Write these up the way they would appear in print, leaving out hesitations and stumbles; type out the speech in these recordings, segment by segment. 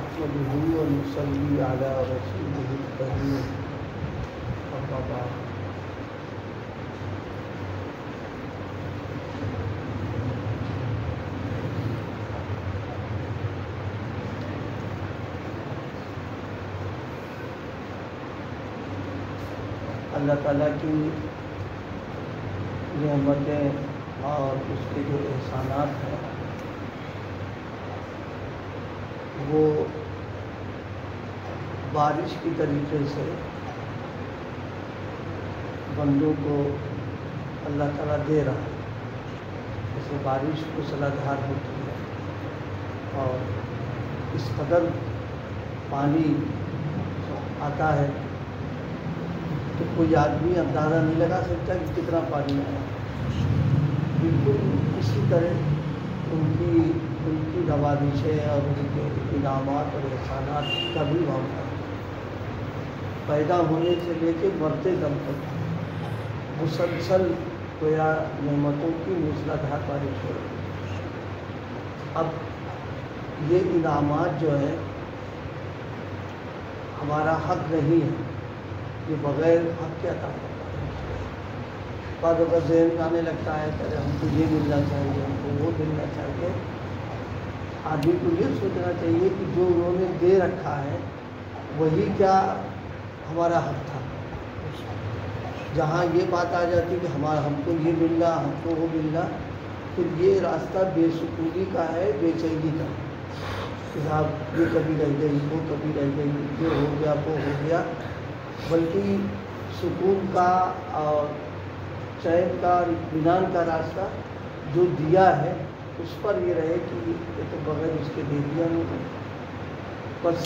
نحمده ونصلي على رسوله الكريم أما بعد اللہ تعالیٰ کی نعمتیں اور اس کے جو احسانات ہیں وہ بارش کی طریقے سے بندوں کو اللہ تعالیٰ دے رہا ہے. جیسے بارش موسلادھار ہوتی ہے اور اس قدر پانی آتا ہے تو کوئی آدمی اندازہ نہیں لگا سکتا کہ کتنا پانی آیا. بالکل اسی طرح ان کی نوازشیں اور ان کے انعامات اور احسانات کا بھی معاملہ ہے. پیدا ہونے سے لے کے مرتے دم تک مسلسل گویا نعمتوں کی موسلادھار بارش ہو رہی ہے. اب یہ انعامات جو ہیں ہمارا حق نہیں ہے، یہ بغیر حق کے عطا کرتا ہے. بعض اوقات ذہن میں آنے لگتا ہے کہ ہم کو یہ ملنا چاہیے، ہم کو وہ ملنا چاہیے. آدمی کو یہ سوچنا چاہیے کہ جو انہوں نے دے رکھا ہے وہی کیا ہمارا حق تھا. جہاں یہ بات آ جاتی کہ ہم کو یہ ملنا، ہم کو وہ ملنا، پھر یہ راستہ بے سکونی کا ہے، بے چینی کا. کہ صاحب یہ کبھی رہ گئی، وہ کبھی رہ گئی، یہ ہو گیا، وہ ہو گیا. بلکہ سکون کا اور چین کا اور اطمینان کا راستہ جو دیا ہے اس پر یہ رہے کہ یہ تو بغیر اس کے دے دیا نہیں. بس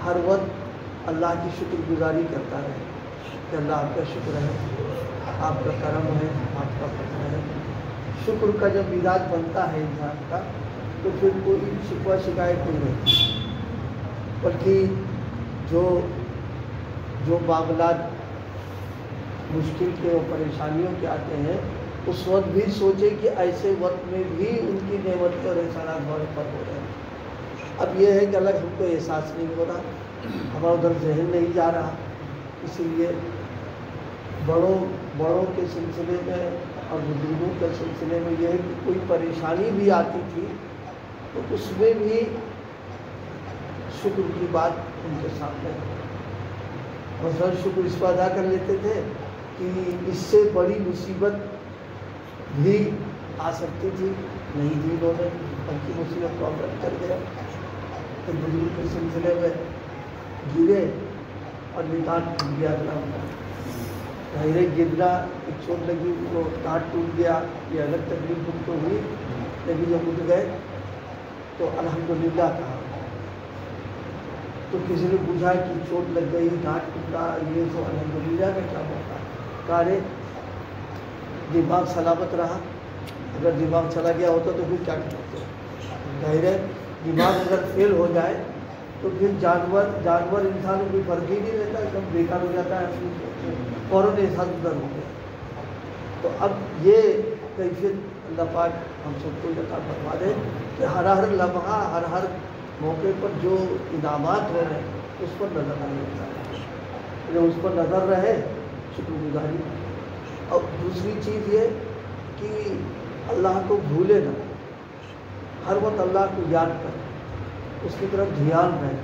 ہر وقت اللہ کی شکر گزاری کرتا رہے کہ اللہ آپ کا شکر ہے، آپ کا کرم ہے، آپ کا فضل ہے. شکر کا جب مزاج بنتا ہے انسان کا تو پھر کوئی شکوہ شکایت نہیں رہتی. بلکہ جو معاملات مشکل کے اور پریشانیوں کے آتے ہیں اس وقت بھی سوچے کہ ایسے وقت میں بھی ان کی نعمتیں اور احسانات ہمارے پر ہو رہے ہیں. اب یہ ہے کہ الگ ہم کو احساس نہیں ہو رہا، ہمارا ادھر ذہن نہیں جا رہا. اسی لیے بڑوں کے سلسلے میں اور بزرگوں کے سلسلے میں یہ ہے کہ کوئی پریشانی بھی آتی تھی تو اس میں بھی شکر کی بات ان کے سامنے مثلا شکر اس پر ادا کر لیتے تھے کہ اس سے بڑی مصیبت بھی آ سکتی تھی، نہیں دی انہوں نے، بلکہ مصیبت کو رد کر گیا. تو بزرگ کے سلسلے میں گرے اور یہ ٹانٹ ٹوٹ گیا. ظاہر گرنا ایک چوٹ لگی وہ ٹانٹ ٹوٹ گیا، یہ الگ تکلیف ان کو ہوئی، لیکن جب اٹھ گئے تو الحمدللہ کہا. تو کسی نے پوچھا کہ چوٹ لگ گئی، ٹانٹ ٹوٹا، یہ تو الحمدللہ کا کیا ہوتا. کارے دماغ سلامت رہا، اگر دماغ چلا گیا ہوتا تو پھر کیا کرتے. ظاہر ہے دماغ اگر فیل ہو جائے تو پھر جانور انسان کو کوئی فرق ہی نہیں رہتا، ایک دم بیکار ہو جاتا ہے، فوراً احساس ادھر ہو گیا. تو اب یہ کیفیت اللہ پاک ہم سب کو عطا فرما دے کہ ہر لمحہ ہر موقع پر جو انعامات ہو رہے ہیں اس پر نظر آنے لگتا ہے. جب اس پر نظر رہے شکر گزاری. اور دوسری چیز یہ کہ اللہ کو بھولے نہ، ہر وقت اللہ کو یاد کرے، اس کی طرف دھیان رہے.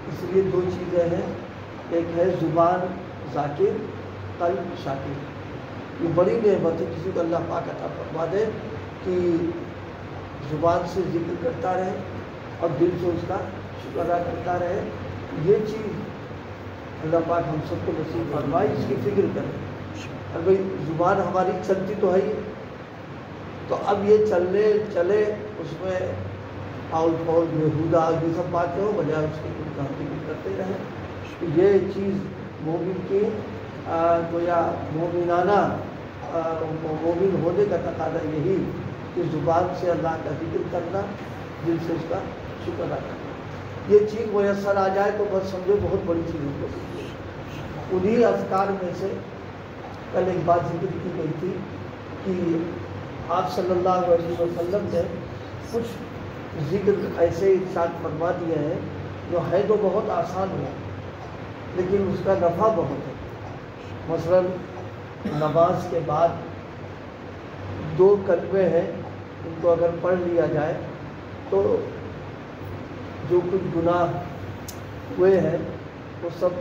اس لیے دو چیزیں ہیں، ایک ہے زبان ذاکر، قلب شاکر. یہ بڑی نعمت ہے کسی کو اللہ پاک عطا فرما دے کہ زبان سے ذکر کرتا رہے اور دل سے اس کا شکر ادا کرتا رہے. یہ چیز اللہ پاک ہم سب کو نصیب فرمائے، اس کی فکر کریں. اور بھائی زبان ہماری چلتی تو ہے ہی، تو اب یہ چلے اس میں آؤل پاؤل بےہودہ یہ سب باتیں ہو، بجائے اس کی کچھ ذکر کرتے رہیں. تو یہ چیز مومن کی گویا مومنانہ مومن ہونے کا تقاضا یہی کہ زبان سے اللہ کا ذکر کرنا، دل سے اس کا شکر ادا کرنا. یہ چیز میسر آ جائے تو بس سمجھو بہت بڑی چیز ہو گئی. انہی اذکار میں سے کل ایک بات ذکر کی گئی تھی کہ آپ صلی اللہ علیہ وسلم نے کچھ ذکر ایسے ارشاد فرما دیا ہے جو ہے تو بہت آسان ہے لیکن اس کا نفع بہت ہے. مثلا نماز کے بعد 2 کلمے ہیں، ان کو اگر پڑھ لیا جائے تو جو کچھ گناہ ہوئے ہیں وہ سب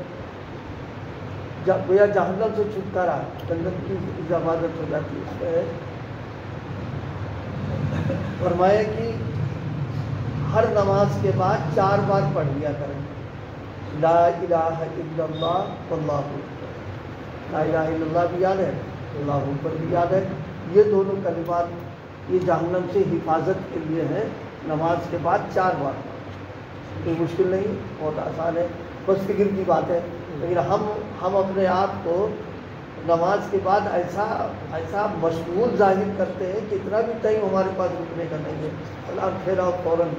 گویا جہنم سے چھٹکارا، جنت کی ضمانت ہو جاتی ہے. اس میں فرمایا کہ ہر نماز کے بعد 4 بار پڑھ لیا کریں لا الہ الا اللہ واللہ اکبر. لا الہ الا اللہ بھی یاد ہے، اللہ اکبر بھی یاد ہے. یہ دونوں کلمات یہ جہنم سے حفاظت کے لیے ہیں. نماز کے بعد 4 بار، کوئی مشکل نہیں، بہت آسان ہے، بس فکر کی بات ہے. لیکن ہم اپنے آپ کو نماز کے بعد ایسا مشغول ظاہر کرتے ہیں کہ اتنا بھی ٹائم ہمارے پاس رکنے کا نہیں ہے. سلام پھیرا فوراً،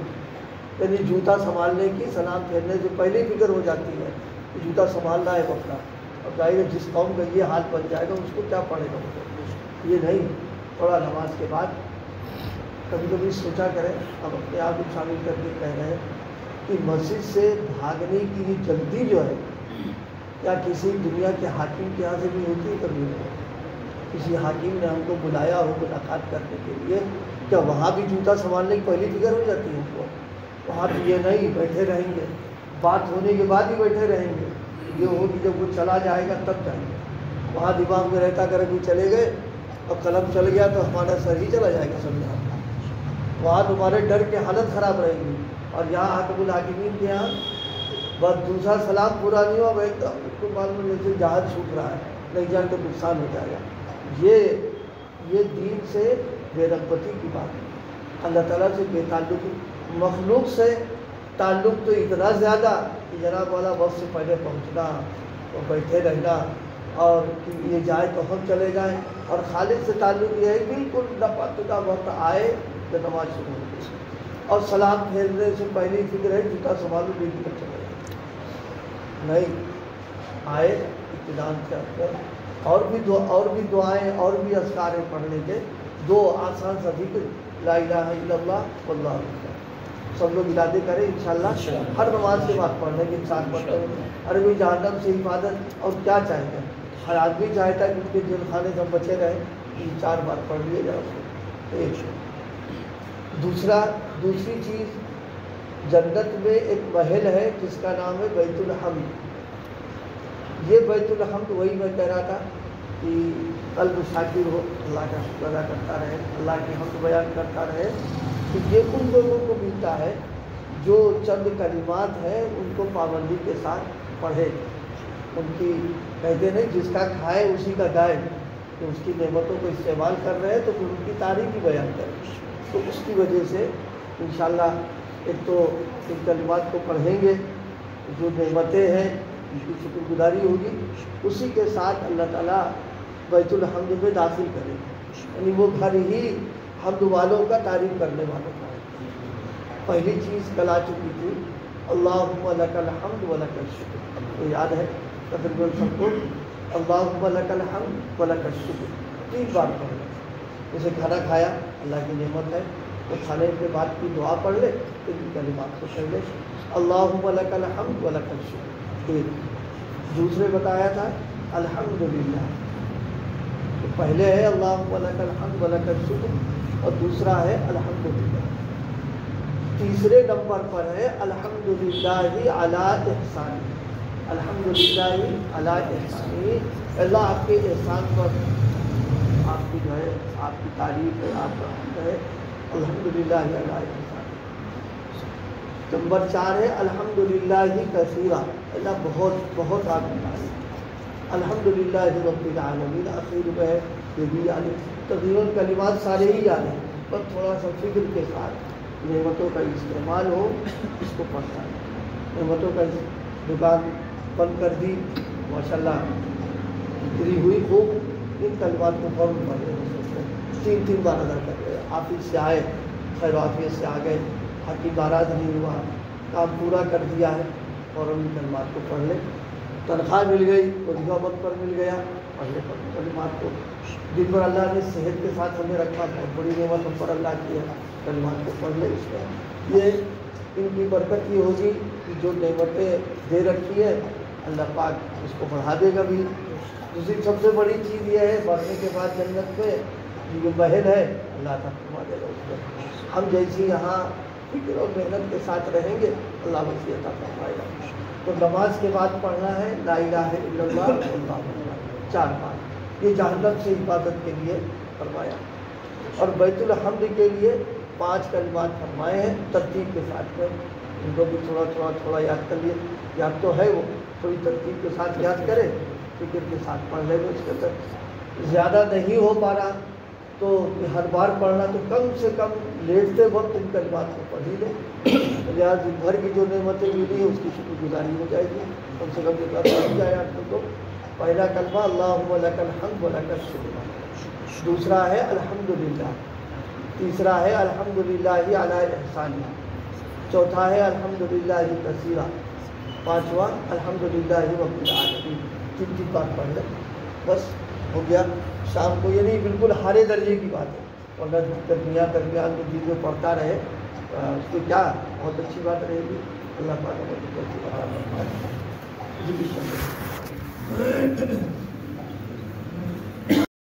یعنی جوتا سنبھالنے کی سلام پھیرنے سے پہلے ہی فکر ہو جاتی ہے کہ جوتا سنبھالنا ہے اپنا. اور ظاہر ہے جس قوم کا یہ حال بن جائے گا اس کو کیا پڑے گا. یہ نہیں، تھوڑا نماز کے بعد کبھی کبھی سوچا کریں، اب اپنے آپ کو شامل کر کے کہہ رہے ہیں کہ مسجد سے بھاگنے کی جلدی جو ہے کیا کسی دنیا کے حاکم کے یہاں سے بھی ہوتی ہے؟ کبھی نہیں. کسی حاکم نے ہم کو بلایا ہو ملاقات کرنے کے لیے، کیا وہاں بھی جوتا سنبھالنے کی پہلی فکر ہو جاتی ہے ان کو؟ وہاں تو یہ نہیں، بیٹھے رہیں گے، بات ہونے کے بعد ہی بیٹھے رہیں گے. یہ ہو کہ جب وہ چلا جائے گا تب جائیں گے. وہاں دماغ میں رہتا کرے کہ چلے گئے اور قلم چل گیا تو ہمارا سر ہی چلا جائے گا سمجھا. وہاں تمہارے ڈر کے حالت خراب رہے گی. اور یہاں حاکم الحاکمین کے یہاں بس دوسرا سلام پورا نہیں ہوا، ایک دم اس کو معلوم جیسے جہاز چھوٹ رہا ہے، نہیں جان تو نقصان ہو جائے گا. یہ دین سے بے رغبتی کی بات ہے. اللہ تعالیٰ سے بے تعلقی، مخلوق سے تعلق تو اتنا زیادہ کہ جناب والا وقت سے پہلے پہنچنا اور بیٹھے رہنا اور کہ یہ جائے تو ہم چلے جائیں. اور خالق سے تعلق یہ ہے بالکل نپا وقت آئے تو نماز شروع ہوگی. اور سلام پھیرنے سے پہلی فکر ہے جوتا سنبھالو بیٹی پر چلے جائے. نہیں، آئے اطمینان سے کر اور بھی دعائیں اور بھی اذکاریں پڑھنے کے 2 آسان سا ذکر لا الہ الا اللہ واللہ اکبر. سب لوگ ارادے کریں انشاءاللہ ہر نماز کے بعد پڑھنے کے 4 پڑھتے ہیں. ارے کوئی جہنم سے حفاظت اور کیا چاہتے ہیں؟ ہر آدمی چاہتا ہے کہ اس کے جیل خانے سے ہم بچے رہیں. 4 بار پڑھ لیے جائے. دوسری چیز، جنت میں ایک محل ہے جس کا نام ہے بیت الحمد. یہ بیت الحمد وہی میں کہہ رہا تھا کہ قلب شاکر ہو، اللہ کا شکر ادا کرتا رہے، اللہ کی حمد بیان کرتا رہے. کہ یہ ان لوگوں کو ملتا ہے جو چند کلمات ہیں ان کو پابندی کے ساتھ پڑھے. ان کی کہتے نہیں جس کا کھائے اسی کا گائے، کہ اس کی نعمتوں کو استعمال کر رہے ہیں تو پھر ان کی تعریف ہی بیان کریں. تو اس کی وجہ سے انشاءاللہ ایک تو ان کلمات کو پڑھیں گے، جو نعمتیں ہیں ان کی شکر گزاری ہوگی. اسی کے ساتھ اللہ تعالیٰ بیت الحمد میں داخل کریں گے، یعنی وہ گھر ہی حمد والوں کا تعریف کرنے والوں کا ہے. پہلی چیز کل آ چکی تھی، اللہم لک الحمد ولک الشکر. تو یاد ہے تقریباً سب کو اللہم لک الحمد ولک الشکر 3 بار پڑھنا. جیسے کھانا کھایا اللہ کی نعمت ہے تو کھانے کے بعد کی دعا پڑھ لے، تو ان کلمات کو پڑھ لے اللہم لک الحمد ولک الشکر. دوسرے بتایا تھا الحمدللہ. تو پہلے ہے اللہم لک الحمد ولک الشکر اور دوسرا ہے الحمدللہ. تیسرے نمبر پر ہے الحمدللہ علی احسانی. الحمدللہ علی احسانی، اللہ آپ کے احسان پر آپ کی جو ہے آپ کی تعریف ہے، آپ کا حمد ہے. الحمدللہ علی احسانی. نمبر 4 ہے الحمدللہ کثیرا، اللہ بہت بہت آپ کی تعریف. الحمدللہ رب العالمین اخیر میں ہے یہ بھی یاد ہے. تقریباً کلمات سارے ہی یاد ہیں، بس تھوڑا سا فکر کے ساتھ نعمتوں کا استعمال ہو اس کو پڑھتا ہے. نعمتوں کا دکان بند کر دی ماشاءاللہ بکری ہوئی خوب، ان کلمات کو فوراً پڑھ رہے 3 بار ادا کر رہے. آفس سے آئے خیر عافیت سے آ گئے، حقیق ناراض نہیں ہوا، کام پورا کر دیا ہے، فوراً کلمات کو پڑھ لیں. تنخواہ مل گئی، وظیفہ وقت پر مل گیا، پڑھ لے کلمات کو، جن پر اللہ نے صحت کے ساتھ ہمیں رکھا، بہت بڑی نعمت ہم پر اللہ کی ہے، کلمات کو پڑھ لے. اس میں یہ ان کی برکت یہ ہوگی کہ جو نعمتیں دے رکھی ہے اللہ پاک اس کو بڑھا دے گا بھی. دوسری سب سے بڑی چیز یہ ہے مرنے کے بعد جنت میں جو محل ہے اللہ تعالیٰ فرما دے گا اس کو. ہم جیسی یہاں فکر اور محنت کے ساتھ رہیں گے اللہ وسیع عطا فرمائے گا. تو نماز کے بعد پڑھنا ہے لا الہ الا اللہ واللہ اکبر 4 بار، یہ جہنم سے حفاظت کے لیے فرمایا. اور بیت الحمد کے لیے 5 کلمات فرمائے ہیں ترتیب کے ساتھ میں. ان کو بھی تھوڑا یاد کر لیے، یاد تو ہے وہ، تھوڑی ترتیب کے ساتھ یاد کرے، فکر کے ساتھ پڑھ لیں گے. اس کے اندر زیادہ نہیں ہو پا رہا تو ہر بار پڑھنا تو کم سے کم لیٹتے وقت ان کلمات کو پڑھ ہی لیں. لہٰذا دن بھر کی جو نعمتیں ملی ہیں اس کی شکر گزاری ہو جائے گی. کم سے کم اتنا پڑھ جائے آپ کو. تو پہلا کلمہ اللہم لک الحمد ولک الشکر، دوسرا ہے الحمدللہ، تیسرا ہے الحمدللہ علی احسانہ، چوتھا ہے الحمدللہ کثیرا، پانچواں الحمدللہ رب العالمین. 3 بار پڑھ لیں بس ہو گیا. شام کو یہ نہیں بالکل ہارے درجے کی بات ہے، ورنہ درمیان جو چیزیں پڑھتا رہے اس کو کیا بہت اچھی بات رہے گی. اللہ پاک